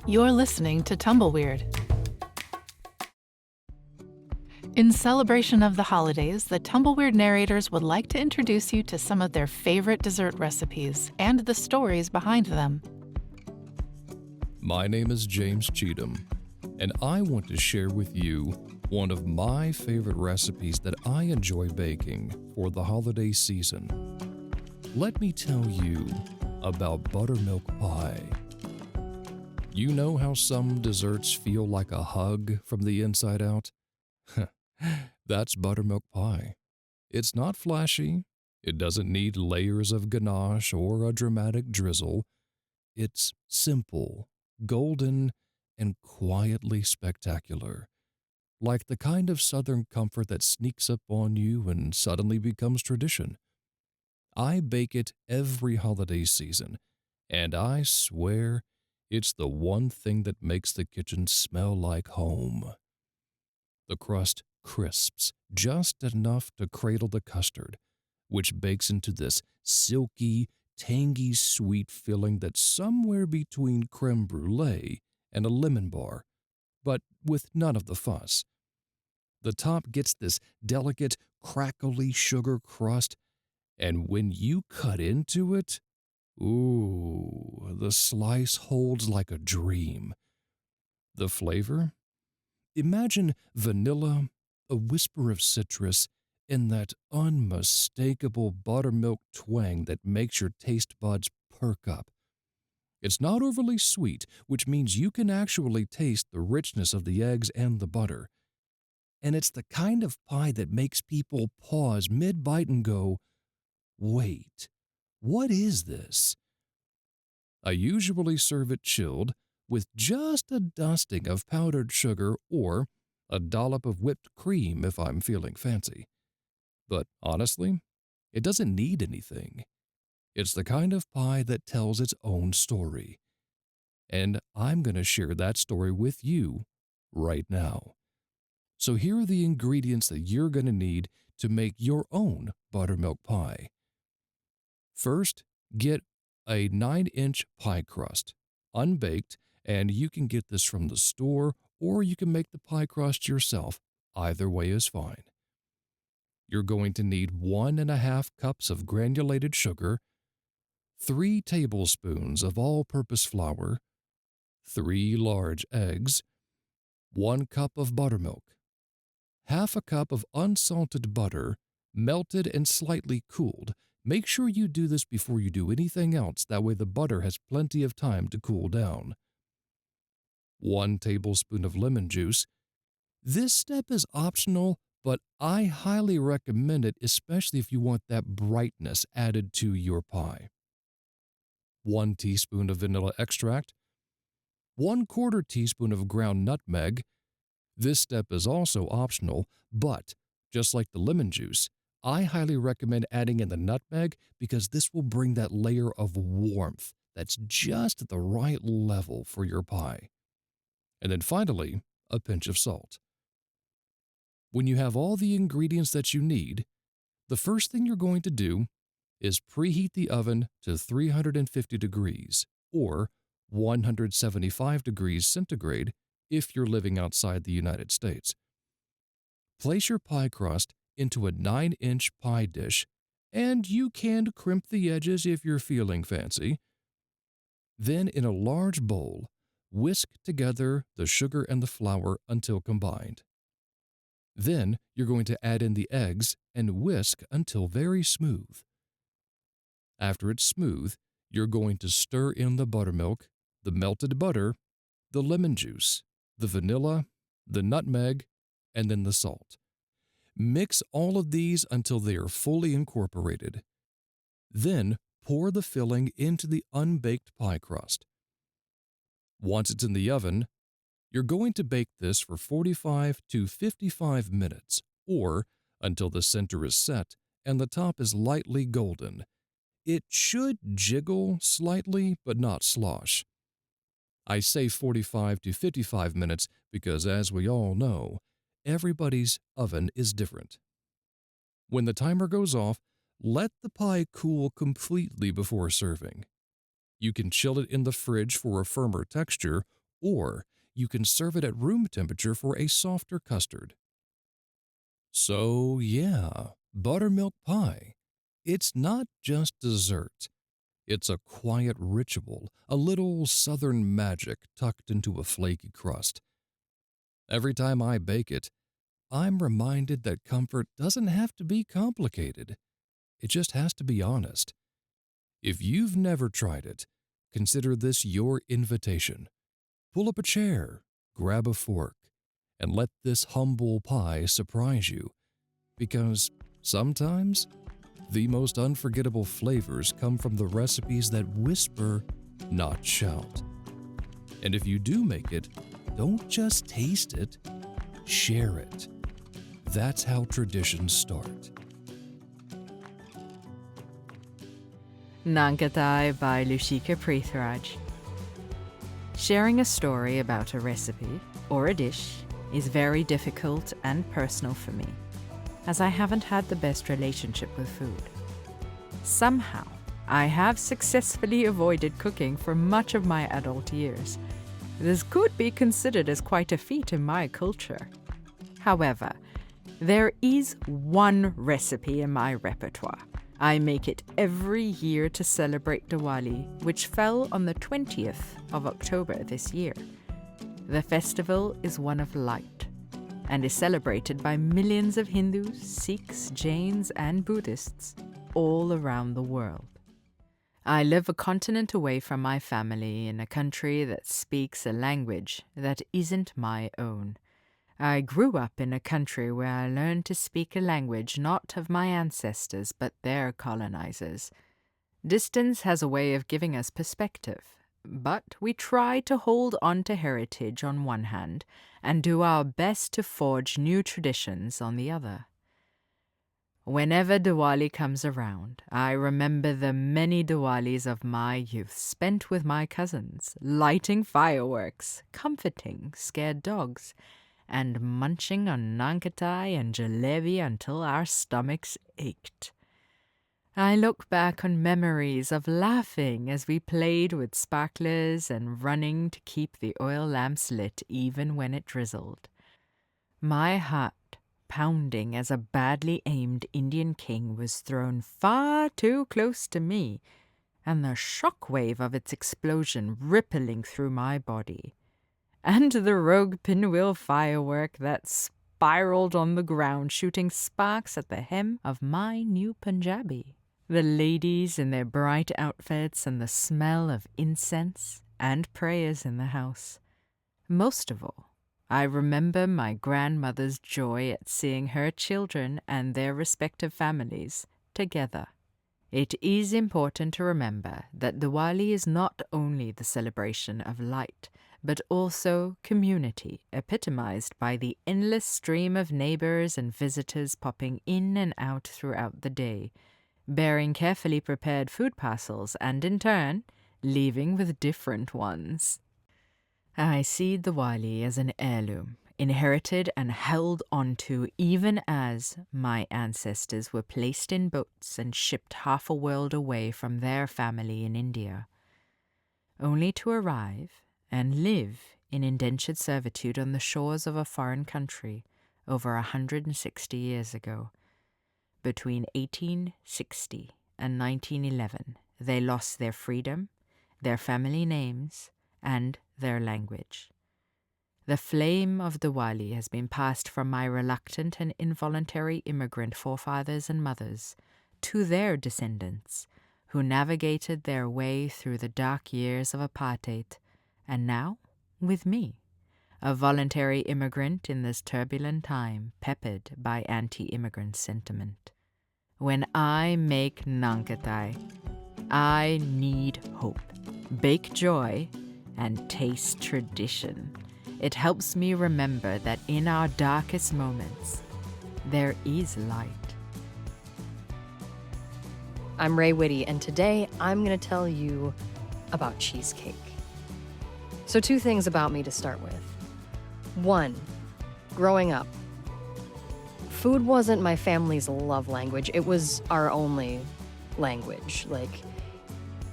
You're listening to Tumbleweird. In celebration of the holidays, the Tumbleweird Narrators would like to introduce you to some of their favorite dessert recipes and the stories behind them. My name is James Cheatham, and I want to share with you one of my favorite recipes that I enjoy baking for the holiday season. Let me tell you about buttermilk pie. You know how some desserts feel like a hug from the inside out? That's buttermilk pie. It's not flashy. It doesn't need layers of ganache or a dramatic drizzle. It's simple, golden, and quietly spectacular. Like the kind of southern comfort that sneaks up on you and suddenly becomes tradition. I bake it every holiday season, and I swear it's the one thing that makes the kitchen smell like home. The crust crisps just enough to cradle the custard, which bakes into this silky, tangy sweet filling that's somewhere between creme brulee and a lemon bar, but with none of the fuss. The top gets this delicate, crackly sugar crust, and when you cut into it, ooh, the slice holds like a dream. The flavor? Imagine vanilla, a whisper of citrus, and that unmistakable buttermilk twang that makes your taste buds perk up. It's not overly sweet, which means you can actually taste the richness of the eggs and the butter. And it's the kind of pie that makes people pause mid-bite and go, "Wait, what is this?" I usually serve it chilled with just a dusting of powdered sugar or a dollop of whipped cream if I'm feeling fancy. But honestly, it doesn't need anything. It's the kind of pie that tells its own story. And I'm going to share that story with you right now. So here are the ingredients that you're going to need to make your own buttermilk pie. First, get a 9-inch pie crust, unbaked, and you can get this from the store or you can make the pie crust yourself. Either way is fine. You're going to need 1.5 cups of granulated sugar, 3 tablespoons of all-purpose flour, 3 large eggs, 1 cup of buttermilk, half a cup of unsalted butter, melted and slightly cooled. Make sure you do this before you do anything else, that way the butter has plenty of time to cool down. 1 tablespoon of lemon juice. This step is optional, but I highly recommend it, especially if you want that brightness added to your pie. 1 teaspoon of vanilla extract. 1/4 teaspoon of ground nutmeg. This step is also optional, but just like the lemon juice, I highly recommend adding in the nutmeg because this will bring that layer of warmth that's just at the right level for your pie. And then finally, a pinch of salt. When you have all the ingredients that you need, the first thing you're going to do is preheat the oven to 350 degrees or 175 degrees centigrade if you're living outside the United States. Place your pie crust into a 9-inch pie dish, and you can crimp the edges if you're feeling fancy. Then in a large bowl, whisk together the sugar and the flour until combined. Then you're going to add in the eggs and whisk until very smooth. After it's smooth, you're going to stir in the buttermilk, the melted butter, the lemon juice, the vanilla, the nutmeg, and then the salt. Mix all of these until they are fully incorporated. Then pour the filling into the unbaked pie crust. Once it's in the oven, you're going to bake this for 45 to 55 minutes, or until the center is set and the top is lightly golden. It should jiggle slightly, but not slosh. I say 45 to 55 minutes because, as we all know, everybody's oven is different. When the timer goes off, let the pie cool completely before serving. You can chill it in the fridge for a firmer texture, or you can serve it at room temperature for a softer custard. So, yeah, buttermilk pie. It's not just dessert. It's a quiet ritual, a little southern magic tucked into a flaky crust. Every time I bake it, I'm reminded that comfort doesn't have to be complicated. It just has to be honest. If you've never tried it, consider this your invitation. Pull up a chair, grab a fork, and let this humble pie surprise you. Because sometimes, the most unforgettable flavors come from the recipes that whisper, not shout. And if you do make it, don't just taste it, share it. That's how traditions start. Nankhatai by Lushika Preethrajh. Sharing a story about a recipe or a dish is very difficult and personal for me, as I haven't had the best relationship with food. Somehow, I have successfully avoided cooking for much of my adult years. This could be considered as quite a feat in my culture. However, there is one recipe in my repertoire. I make it every year to celebrate Diwali, which fell on the 20th of October this year. The festival is one of light and is celebrated by millions of Hindus, Sikhs, Jains, and Buddhists all around the world. I live a continent away from my family in a country that speaks a language that isn't my own. I grew up in a country where I learned to speak a language not of my ancestors but their colonizers. Distance has a way of giving us perspective, but we try to hold on to heritage on one hand and do our best to forge new traditions on the other. Whenever Diwali comes around, I remember the many Diwalis of my youth spent with my cousins, lighting fireworks, comforting scared dogs, and munching on Nankhatai and jalebi until our stomachs ached. I look back on memories of laughing as we played with sparklers and running to keep the oil lamps lit even when it drizzled. My heart pounding as a badly aimed Indian king was thrown far too close to me, and the shockwave of its explosion rippling through my body. And the rogue pinwheel firework that spiraled on the ground, shooting sparks at the hem of my new Punjabi. The ladies in their bright outfits and the smell of incense and prayers in the house. Most of all, I remember my grandmother's joy at seeing her children and their respective families together. It is important to remember that Diwali is not only the celebration of light, but also community, epitomized by the endless stream of neighbors and visitors popping in and out throughout the day, bearing carefully prepared food parcels and, in turn, leaving with different ones. I see Diwali as an heirloom, inherited and held onto even as my ancestors were placed in boats and shipped half a world away from their family in India, only to arrive and live in indentured servitude on the shores of a foreign country over 160 years ago. Between 1860 and 1911, they lost their freedom, their family names, and their language. The flame of Diwali has been passed from my reluctant and involuntary immigrant forefathers and mothers to their descendants, who navigated their way through the dark years of apartheid, and now, with me, a voluntary immigrant in this turbulent time peppered by anti-immigrant sentiment. When I make Nankhatai, I need hope, bake joy, and taste tradition. It helps me remember that in our darkest moments, there is light. I'm Rae Witte, and today I'm going to tell you about cheesecake. So 2 things about me to start with. 1, growing up, food wasn't my family's love language. It was our only language. Like,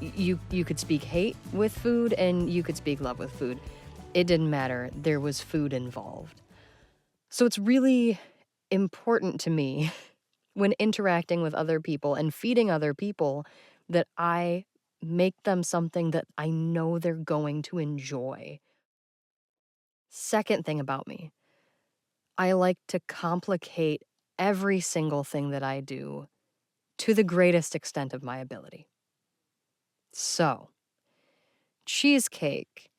you could speak hate with food and you could speak love with food. It didn't matter. There was food involved. So it's really important to me when interacting with other people and feeding other people that I make them something that I know they're going to enjoy. Second thing about me, I like to complicate every single thing that I do to the greatest extent of my ability. So, cheesecake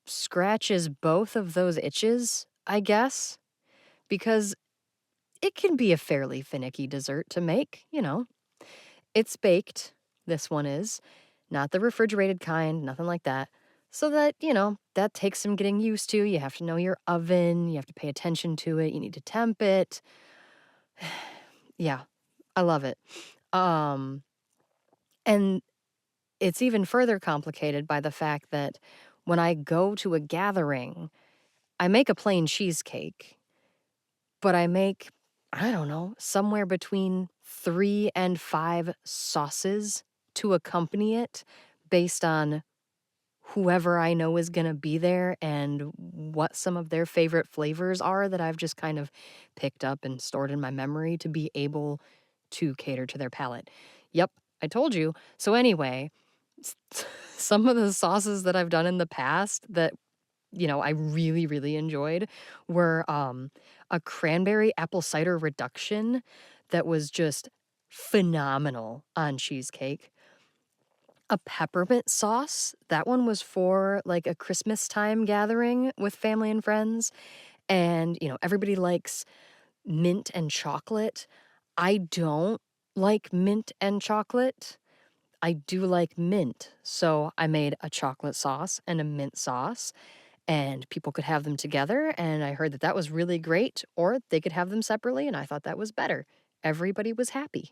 scratches both of those itches, I guess, because it can be a fairly finicky dessert to make, you know. It's baked, this one is, not the refrigerated kind, nothing like that. So that, you know, that takes some getting used to. You have to know your oven, you have to pay attention to it, you need to temp it. Yeah, I love it. And it's even further complicated by the fact that when I go to a gathering, I make a plain cheesecake, but I make, I don't know, somewhere between 3 and 5 sauces to accompany it based on whoever I know is going to be there and what some of their favorite flavors are that I've just kind of picked up and stored in my memory to be able to cater to their palate. Yep, I told you. So anyway, some of the sauces that I've done in the past that, you know, I really, really enjoyed were a cranberry apple cider reduction that was just phenomenal on cheesecake. A peppermint sauce. That one was for like a Christmas time gathering with family and friends. And, you know, everybody likes mint and chocolate. I don't like mint and chocolate. I do like mint. So I made a chocolate sauce and a mint sauce, and people could have them together. And I heard that that was really great, or they could have them separately. And I thought that was better. Everybody was happy.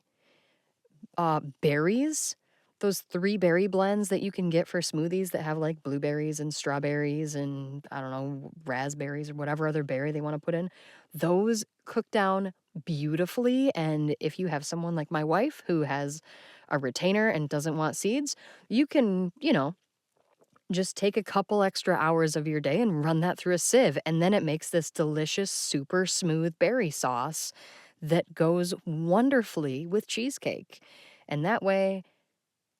Berries. Those 3 berry blends that you can get for smoothies that have like blueberries and strawberries and I don't know, raspberries or whatever other berry they want to put in. Those cook down beautifully. And if you have someone like my wife who has a retainer and doesn't want seeds, you can, you know, just take a couple extra hours of your day and run that through a sieve. And then it makes this delicious, super smooth berry sauce that goes wonderfully with cheesecake. And that way,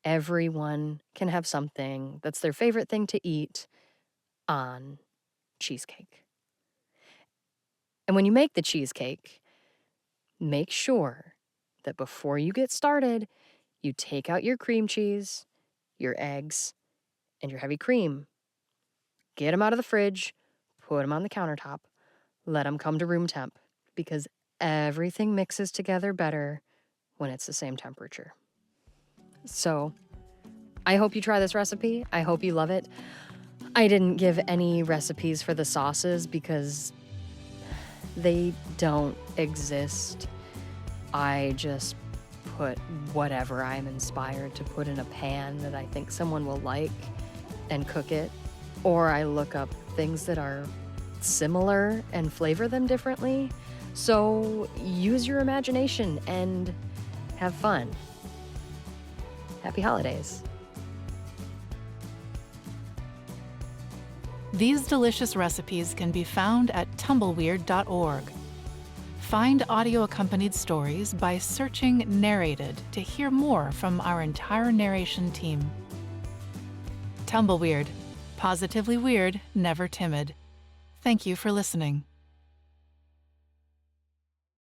everyone can have something that's their favorite thing to eat on cheesecake. And when you make the cheesecake, make sure that before you get started, you take out your cream cheese, your eggs, and your heavy cream. Get them out of the fridge, put them on the countertop, let them come to room temp, because everything mixes together better when it's the same temperature. So, I hope you try this recipe. I hope you love it. I didn't give any recipes for the sauces because they don't exist. I just put whatever I'm inspired to put in a pan that I think someone will like and cook it. Or I look up things that are similar and flavor them differently. So use your imagination and have fun. Happy holidays. These delicious recipes can be found at tumbleweird.org. Find audio-accompanied stories by searching Narrated to hear more from our entire narration team. Tumbleweird. Positively weird, never timid. Thank you for listening.